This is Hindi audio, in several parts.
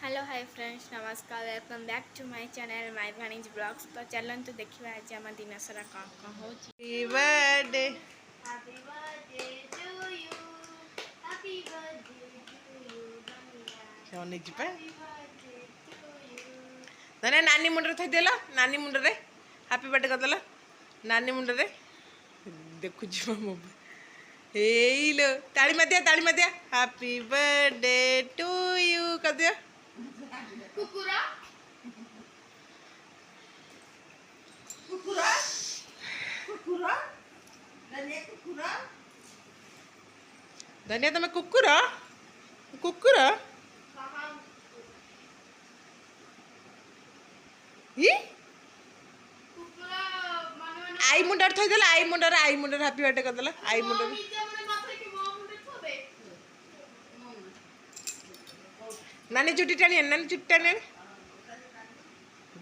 हेलो हाय फ्रेंड्स नमस्कार welcome back to my channel my भाणीज ब्लॉग्स। तो चलते देखा आज आम दिन सारा कौन कौन हो नानी मुंडे थैदेल नानी मुंडे हैप्पी बर्थडे करदेल नानी मुंडे देखु लो ताली मत हैप्पी बर्थडे टू यू कर दिया कुकुरा कुकुरा कुकुरा धनिया तुम्हें कुकुरा कुकुरा आई मुंडर थैदेल आई मुंडर हैप्पी बर्थडे करदेल आई मुंडर नानी चुट्टी टाणी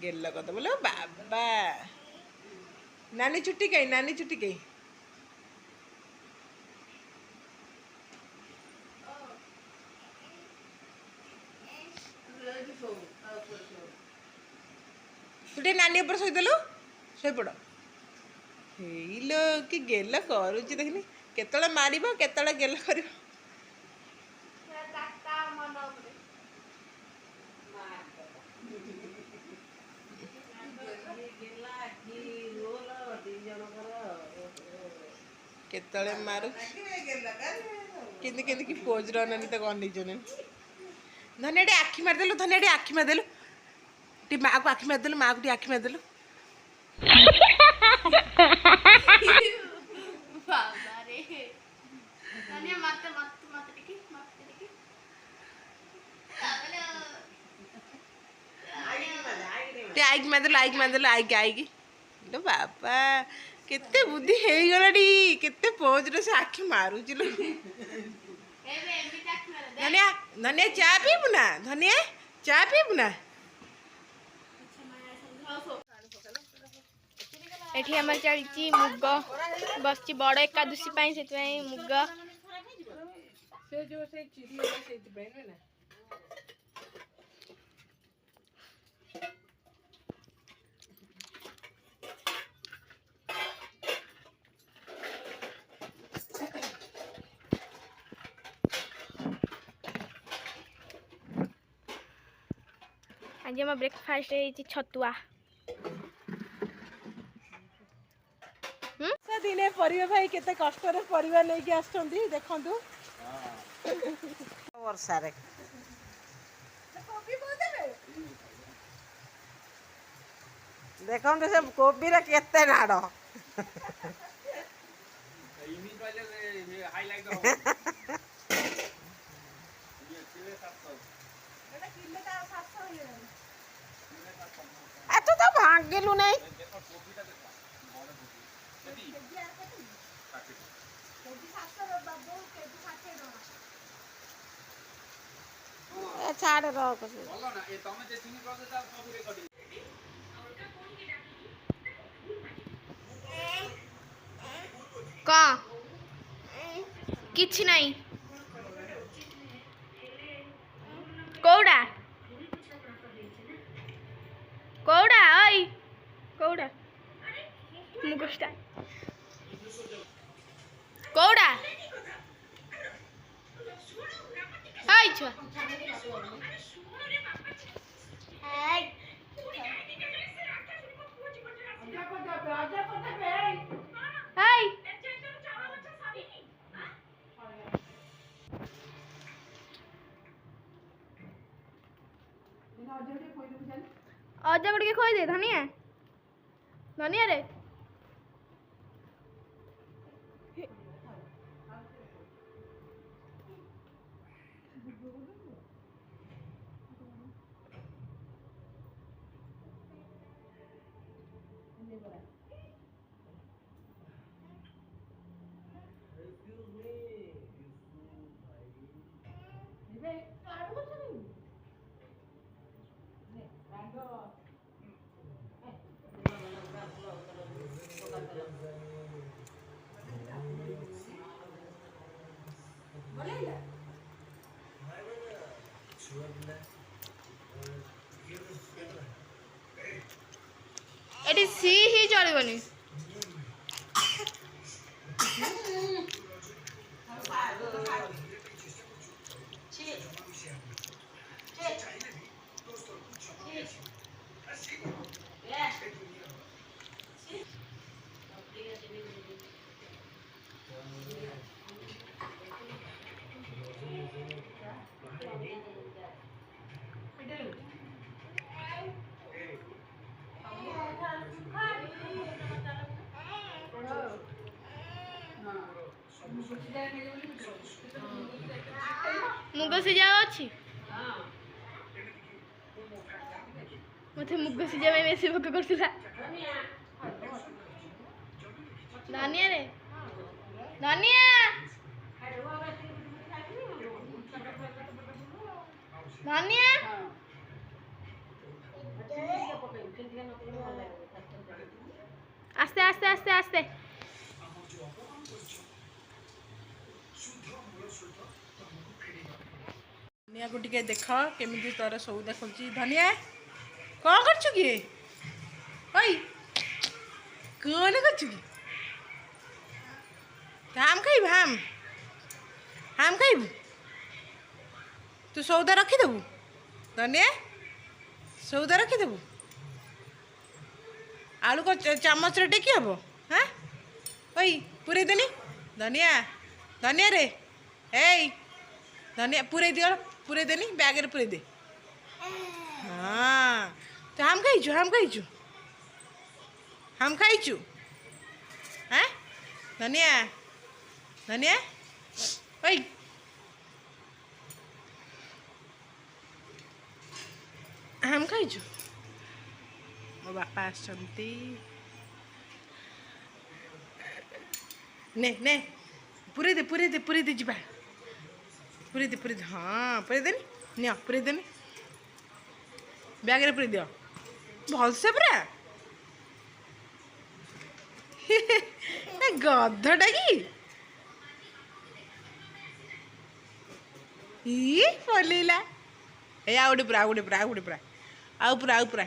गेल कत बोलो बाबा नानी चुट्टी कहीं तुटे नानी ऊपर शोदेलु शोपड़ हेलो कि गेल करुच्ची देखनी केतले मारिब केतले गेल कर केतले मारू कि पोज रही तो कौन नहीं धनिया आखि मारदेलु धनिया आखि मारदेलु टी माँ को आखि मारदेलु माँ को आखि मारदेलु आईक मारदेलु आईकी लो बाबा केते बुद्धि हे गलाडी केते पोज रे से आखि मारुची लो धनिया धनिया चा पीबू ना धनिया चा पीबू ना एठी हमर चलची मुग बसची बड़ एकादशी पाई से मुग से जो से चिड़ी से बहन ना आज आम ब्रेकफास्ट छतुआ दिने परिवा भाई केते कष्ट रे परिवा लेके आछंती देखंतु वर्षा रे कोबी को देबे देखंतु से कोबी रे केते नाड़ इनी पहले हाईलाइट हो एटा किलो का 700 हो ए तो भांगेलु नहीं छाड़ रह किछ नहीं कौड़ा कौड़ा ओई कौड़ा मुगस्टा कौड़ा हाय छुआ हाय अजा गुड़ के खोई दे धनिया धनिया रे एटी सी ही चलबनी मुग सिझा अच्छी मत मुग सिझा में बेसी भोक करथिला धनिया रे धनिया धनिया आस्ते आस्ते आस्ते आस्ते धनिया को टिके देख केमिति तार सौदा खोलची धनिया कौन करछु कि ओई कौन करछु कि हम खाइब हम खाइब तू सौदा रखी देबू धनिया सौदा रखी देबू आलू को चामच रे टेकी हबो हाँ ओई पूरे देनी धनिया धनिया रे ए धनिया पूरे दियो पूरे देनी बैग रे पूरे दे हाँ तो हम खाइचु हाँ धनिया धनिया ओई हम खाइचु मो बापा आसचंती ने ने पूरे दे जीवा पूरे दे हाँ पूरे देनी नियो पूरे देनी बैग रे पूरे दियो भलसे पूरा गधटा कि पलैला ए आउ गोटे पूरा आउ पूरा